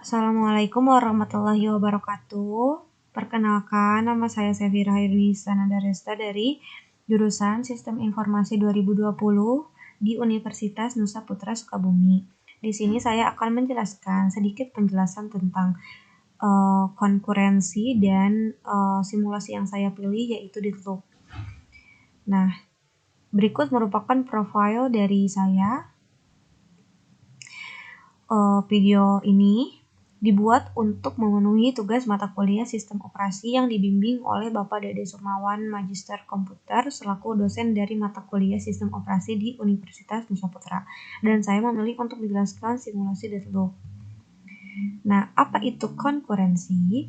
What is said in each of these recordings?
Assalamualaikum warahmatullahi wabarakatuh. Perkenalkan, nama saya Sefira Hairunisa Nadaresta dari jurusan Sistem Informasi 2020 di Universitas Nusa Putra Sukabumi. Di sini saya akan menjelaskan sedikit penjelasan tentang konkurensi dan simulasi yang saya pilih, yaitu Deadloop. Nah, berikut merupakan profil dari saya. Video ini dibuat untuk memenuhi tugas mata kuliah Sistem Operasi yang dibimbing oleh Bapak Dede Sukmawan, Magister Komputer, selaku dosen dari mata kuliah Sistem Operasi di Universitas Nusa Putra. Dan saya memilih untuk menjelaskan simulasi Deadloop. Nah, apa itu konkurensi?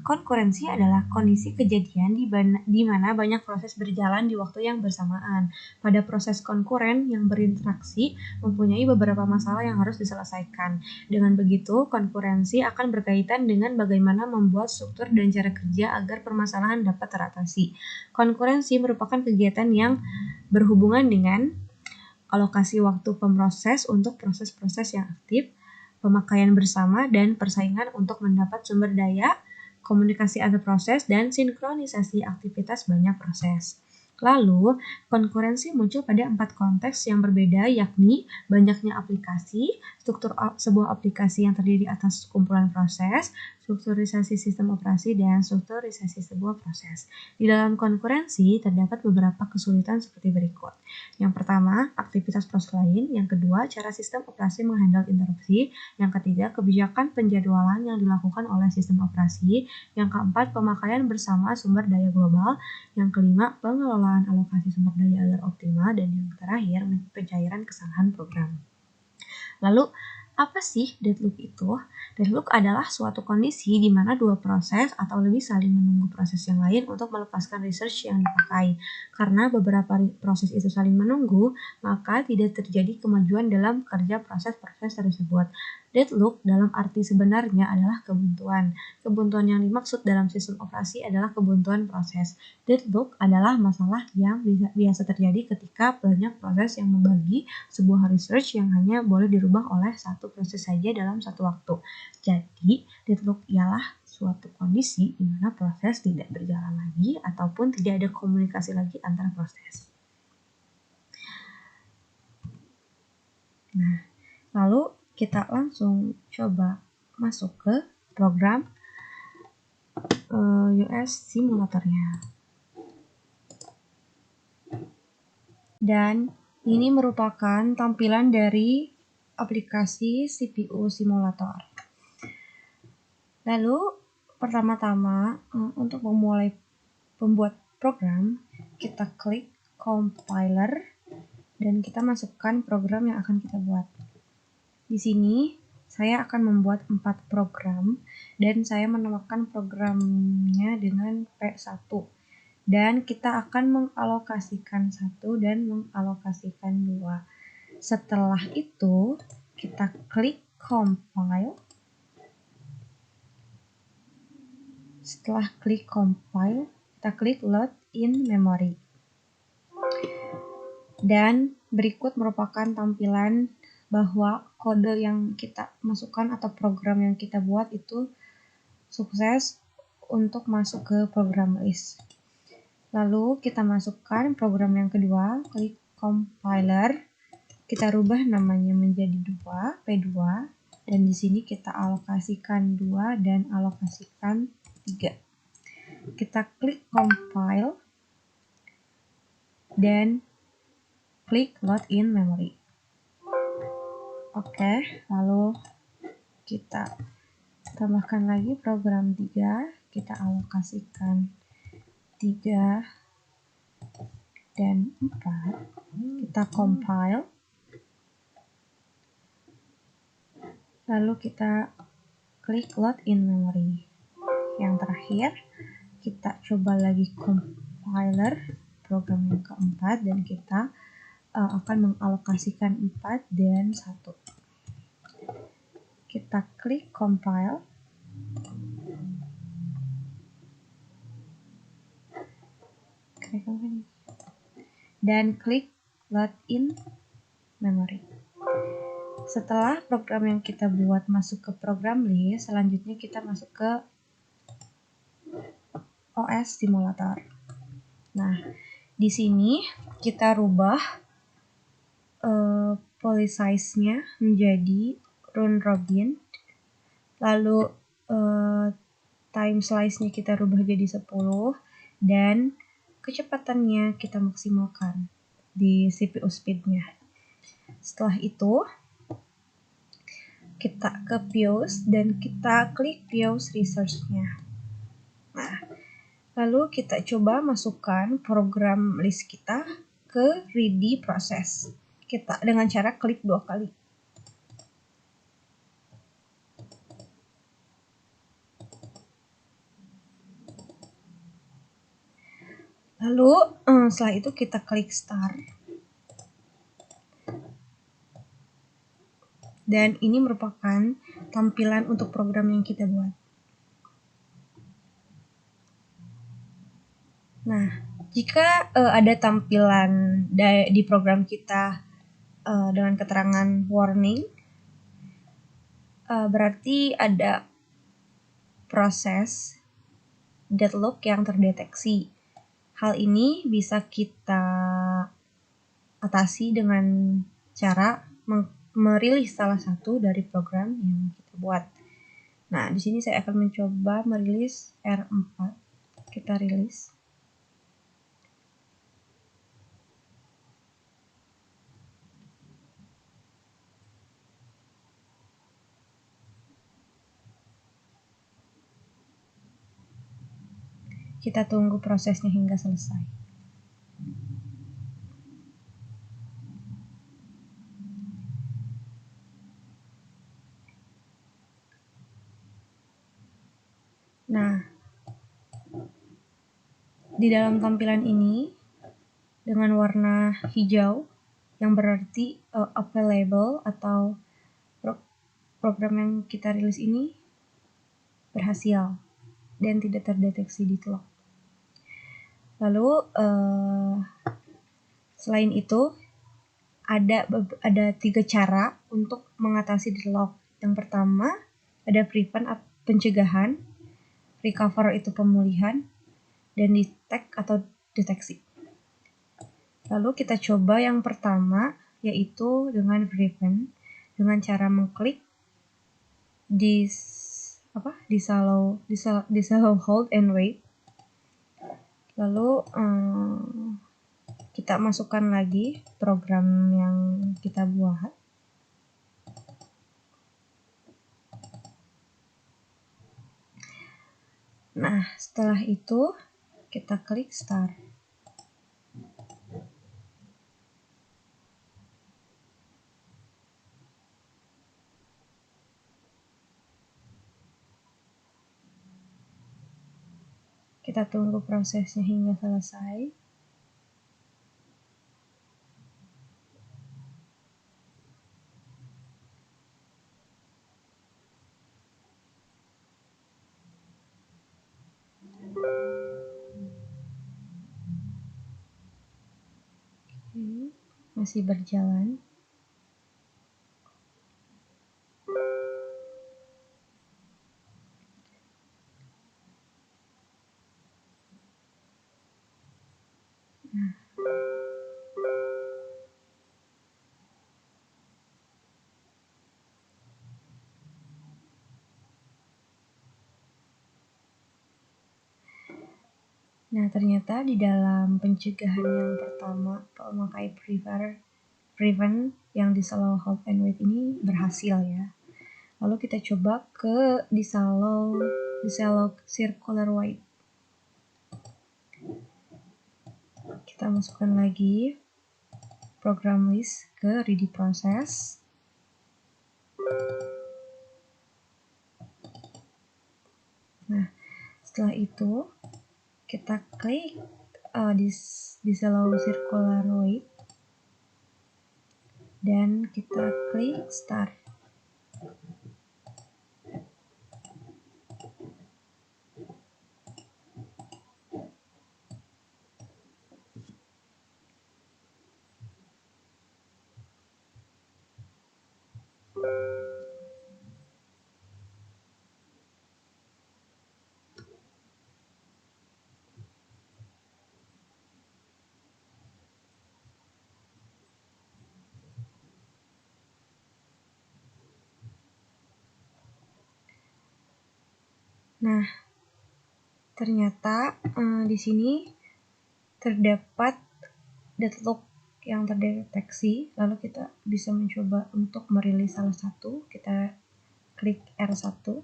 Konkurensi adalah kondisi kejadian di mana banyak proses berjalan di waktu yang bersamaan. Pada proses konkuren yang berinteraksi mempunyai beberapa masalah yang harus diselesaikan. Dengan begitu, konkurensi akan berkaitan dengan bagaimana membuat struktur dan cara kerja agar permasalahan dapat teratasi. Konkurensi merupakan kegiatan yang berhubungan dengan alokasi waktu pemroses untuk proses-proses yang aktif, pemakaian bersama, dan persaingan untuk mendapat sumber daya, komunikasi antar proses, dan sinkronisasi aktivitas banyak proses. Lalu, konkurensi muncul pada 4 konteks yang berbeda, yakni banyaknya aplikasi, struktur sebuah aplikasi yang terdiri atas kumpulan proses, strukturisasi sistem operasi, dan strukturisasi sebuah proses. Di dalam konkurensi, terdapat beberapa kesulitan seperti berikut. Yang pertama, aktivitas proses lain. Yang kedua, cara sistem operasi menghandle interupsi. Yang ketiga, kebijakan penjadwalan yang dilakukan oleh sistem operasi. Yang keempat, pemakaian bersama sumber daya global. Yang kelima, pengelolaan alokasi sumber daya agar optimal. Dan yang terakhir, pencairan kesalahan program. Lalu, apa sih deadloop itu? Deadloop adalah suatu kondisi di mana dua proses atau lebih saling menunggu proses yang lain untuk melepaskan research yang dipakai. Karena beberapa proses itu saling menunggu, maka tidak terjadi kemajuan dalam kerja proses-proses tersebut. Deadloop dalam arti sebenarnya adalah kebuntuan. Kebuntuan yang dimaksud dalam sistem operasi adalah kebuntuan proses. Deadloop adalah masalah yang biasa terjadi ketika banyak proses yang membagi sebuah research yang hanya boleh dirubah oleh satu proses saja dalam satu waktu. Jadi, deadloop ialah suatu kondisi di mana proses tidak berjalan lagi ataupun tidak ada komunikasi lagi antara proses. Nah, lalu kita langsung coba masuk ke program US simulatornya. Dan ini merupakan tampilan dari aplikasi CPU simulator. Lalu, pertama-tama untuk memulai membuat program, kita klik compiler dan kita masukkan program yang akan kita buat. Di sini saya akan membuat 4 program dan saya menamakan programnya dengan P1. Dan kita akan mengalokasikan 1 dan mengalokasikan 2. Setelah itu, kita klik compile. Setelah klik compile, kita klik load in memory. Dan berikut merupakan tampilan bahwa kode yang kita masukkan atau program yang kita buat itu sukses untuk masuk ke program list. Lalu kita masukkan program yang kedua, klik compiler, kita rubah namanya menjadi P2, dan di sini kita alokasikan 2 dan alokasikan 3. Kita klik compile dan klik load in memory. Oke, lalu kita tambahkan lagi program 3, kita alokasikan 3 dan 4, kita compile, lalu kita klik load in memory. Yang terakhir, kita coba lagi compiler program yang keempat dan kita akan mengalokasikan 4 dan 1. Kita klik compile. Dan klik load in memory. Setelah program yang kita buat masuk ke program list, selanjutnya kita masuk ke OS simulator. Nah, di sini kita rubah poly size-nya menjadi round robin, lalu time slice-nya kita rubah jadi 10, dan kecepatannya kita maksimalkan di CPU speed-nya. Setelah itu, kita ke Fuse dan kita klik Fuse Research-nya. Nah, lalu kita coba masukkan program list kita ke ready process. Kita dengan cara klik 2 kali. Lalu setelah itu kita klik start. Dan ini merupakan tampilan untuk program yang kita buat. Nah, jika ada tampilan di program kita dengan keterangan warning, berarti ada proses deadlock yang terdeteksi. Hal ini bisa kita atasi dengan cara merilis salah satu dari program yang kita buat. Nah, di sini saya akan mencoba merilis R4. Kita rilis. Kita tunggu prosesnya hingga selesai. Nah, di dalam tampilan ini dengan warna hijau yang berarti available atau program yang kita rilis ini berhasil dan tidak terdeteksi deadlock. Lalu selain itu ada 3 cara untuk mengatasi deadlock. Yang pertama ada prevent pencegahan, recover itu pemulihan, dan detect atau deteksi. Lalu kita coba yang pertama, yaitu dengan prevent, dengan cara mengklik disallow hold and wait. Lalu kita masukkan lagi program yang kita buat. Nah, setelah itu kita klik start. Kita tunggu prosesnya hingga selesai. Masih berjalan. Nah, ternyata di dalam pencegahan yang pertama memakai prevent yang disallow hold and wait ini berhasil ya. Lalu kita coba ke disallow circular wait. Kita masukkan lagi program list ke ready process. Nah, setelah itu kita klik disallow circular wait dan kita klik start. Nah, ternyata di sini terdapat deadlock yang terdeteksi, lalu kita bisa mencoba untuk merilis salah satu. Kita klik R1.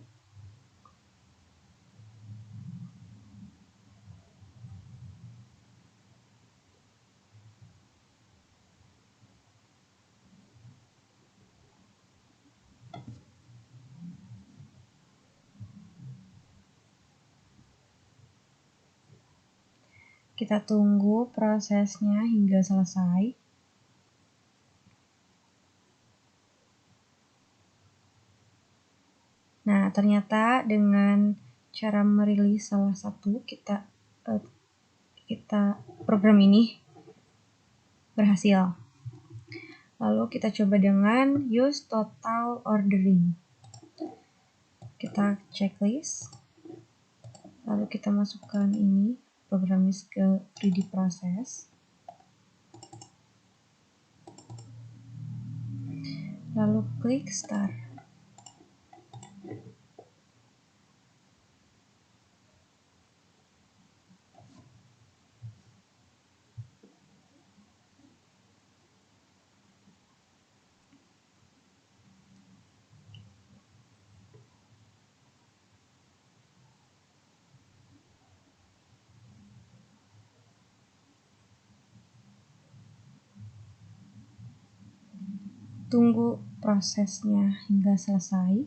Kita tunggu prosesnya hingga selesai. Nah, ternyata dengan cara merilis salah satu kita program ini berhasil. Lalu kita coba dengan use total ordering. Kita checklist. Lalu kita masukkan ini programnya ke 3D process. Lalu klik start. Tunggu prosesnya hingga selesai.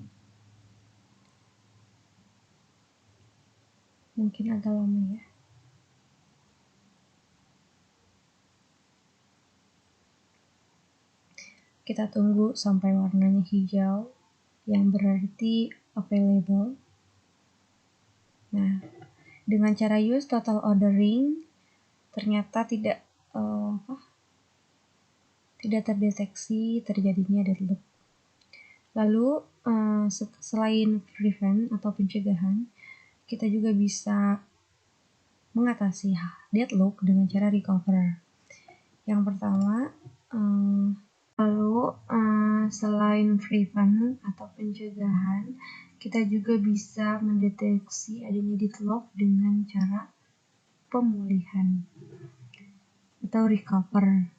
Mungkin agak lama ya. Kita tunggu sampai warnanya hijau, yang berarti available. Nah, dengan cara use total ordering, ternyata tidak terdeteksi terjadinya deadlock. Lalu selain prevent atau pencegahan, kita juga bisa mengatasi deadlock dengan cara recover. Yang pertama, selain prevent atau pencegahan, kita juga bisa mendeteksi adanya deadlock dengan cara pemulihan atau recover.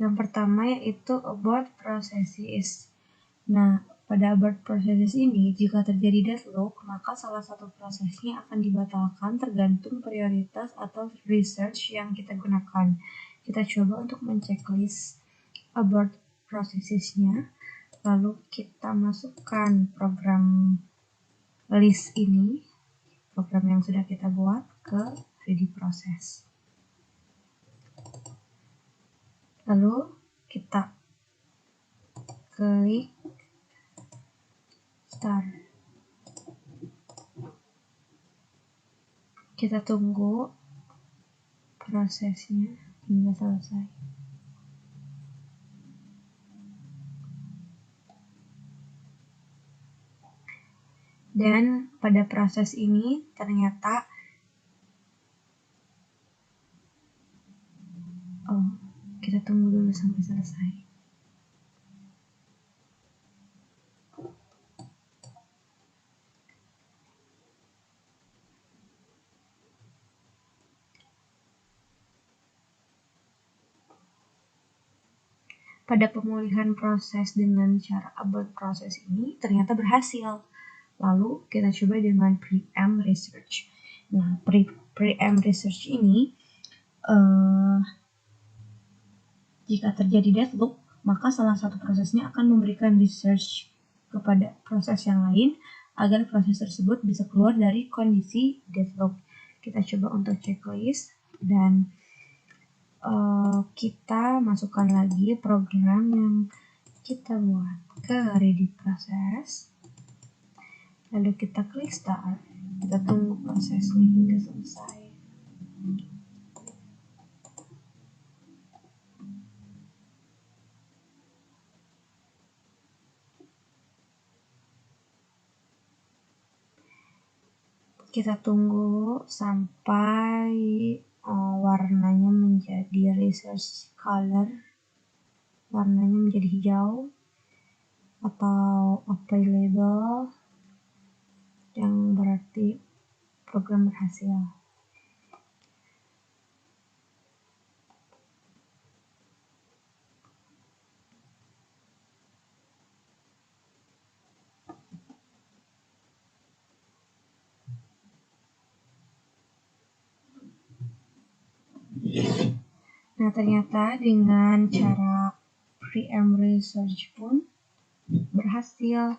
Yang pertama yaitu abort processes. Nah, pada abort processes ini, jika terjadi deadlock, maka salah satu prosesnya akan dibatalkan tergantung prioritas atau research yang kita gunakan. Kita coba untuk menceklis abort processes-nya, lalu kita masukkan program list ini, program yang sudah kita buat, ke 3D process. Lalu kita klik start. Kita tunggu prosesnya hingga selesai. Dan pada proses ini ternyata kita tunggu dulu sampai selesai. Pada pemulihan proses dengan cara abort proses ini ternyata berhasil. Lalu kita coba dengan preempt research. Nah, preempt research ini jika terjadi deadlock, maka salah satu prosesnya akan memberikan research kepada proses yang lain agar proses tersebut bisa keluar dari kondisi deadlock. Kita coba untuk checklist dan kita masukkan lagi program yang kita buat ke ready process. Lalu kita klik start. Kita tunggu prosesnya hingga selesai. Kita tunggu sampai warnanya menjadi research color, warnanya menjadi hijau atau available. yang berarti program berhasil. Nah, ternyata dengan cara preempt research pun berhasil.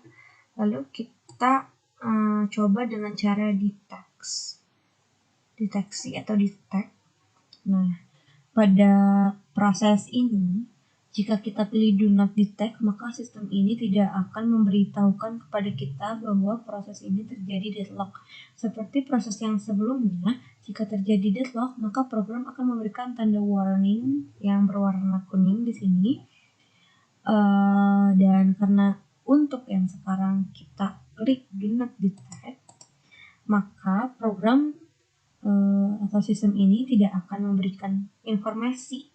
Lalu kita coba dengan cara deteksi atau detect. Nah, pada proses ini, jika kita pilih do not detect, maka sistem ini tidak akan memberitahukan kepada kita bahwa proses ini terjadi deadlock. Seperti proses yang sebelumnya, jika terjadi deadlock, maka program akan memberikan tanda warning yang berwarna kuning di sini. Dan karena untuk yang sekarang kita klik do not detect, maka program atau sistem ini tidak akan memberikan informasi,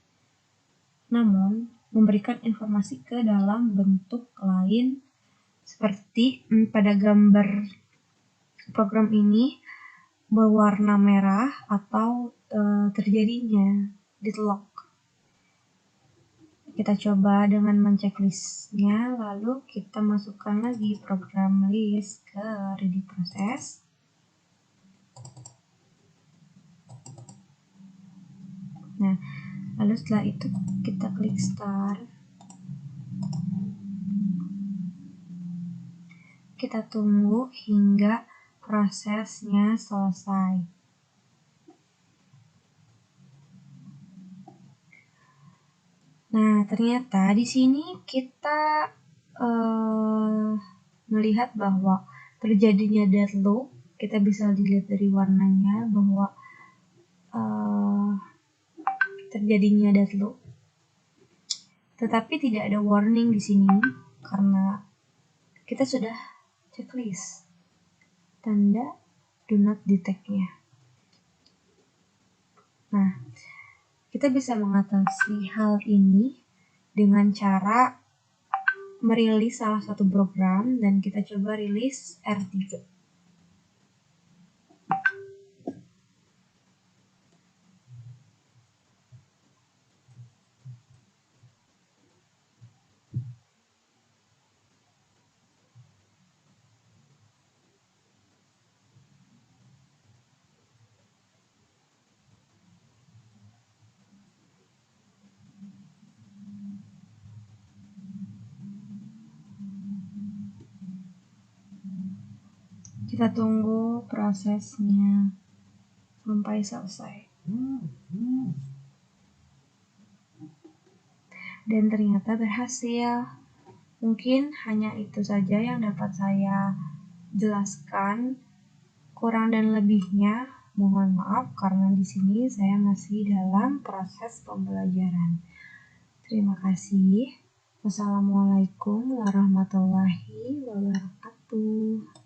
namun memberikan informasi ke dalam bentuk lain seperti pada gambar program ini berwarna merah atau terjadinya deadlock. Kita coba dengan mencek-listnya, lalu kita masukkan lagi program list ke ready process. Nah, lalu setelah itu kita klik start. Kita tunggu hingga prosesnya selesai. Nah, ternyata di sini kita melihat bahwa terjadinya deadlock. Kita bisa dilihat dari warnanya bahwa terjadinya deadlock. Tetapi tidak ada warning di sini karena kita sudah checklist tanda do not detect-nya. Nah, kita bisa mengatasi hal ini dengan cara merilis salah satu program, dan kita coba rilis R3. Kita tunggu prosesnya sampai selesai. Dan ternyata berhasil. Mungkin hanya itu saja yang dapat saya jelaskan. Kurang dan lebihnya mohon maaf karena di sini saya masih dalam proses pembelajaran. Terima kasih. Wassalamualaikum warahmatullahi wabarakatuh.